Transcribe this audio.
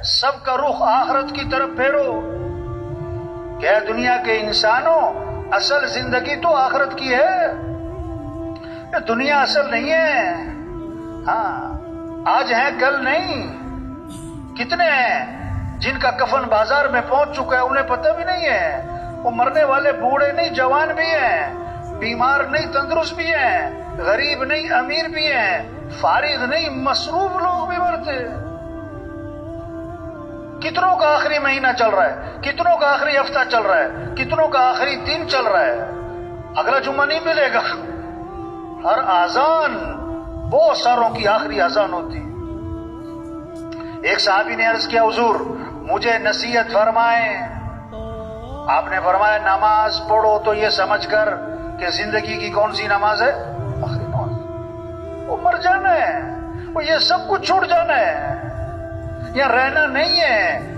سب کا رخ آخرت کی طرف پھیرو کہ اے دنیا کے انسانوں، اصل زندگی تو آخرت کی ہے، یہ دنیا اصل نہیں ہے۔ ہاں، آج ہیں کل نہیں۔ کتنے ہیں جن کا کفن بازار میں پہنچ چکا ہے، انہیں پتہ بھی نہیں ہے۔ وہ مرنے والے بوڑھے نہیں جوان بھی ہیں، بیمار نہیں تندرست بھی ہیں، غریب نہیں امیر بھی ہیں، فارغ نہیں مصروف لوگ بھی مرتے۔ کتنوں کا آخری مہینہ چل رہا ہے، کتنوں کا آخری ہفتہ چل رہا ہے، کتنوں کا آخری دن چل رہا ہے۔ اگلا جمعہ نہیں ملے گا۔ ہر اذان بہت ساروں کی آخری اذان ہوتی۔ ایک صحابی نے عرض کیا، حضور مجھے نصیحت فرمائیں۔ آپ نے فرمایا نماز پڑھو تو یہ سمجھ کر کہ زندگی کی کون سی نماز ہے؟ آخری نماز۔ وہ مر جانا ہے، وہ یہ سب کچھ چھوڑ جانا ہے، یہاں رہنا نہیں ہے۔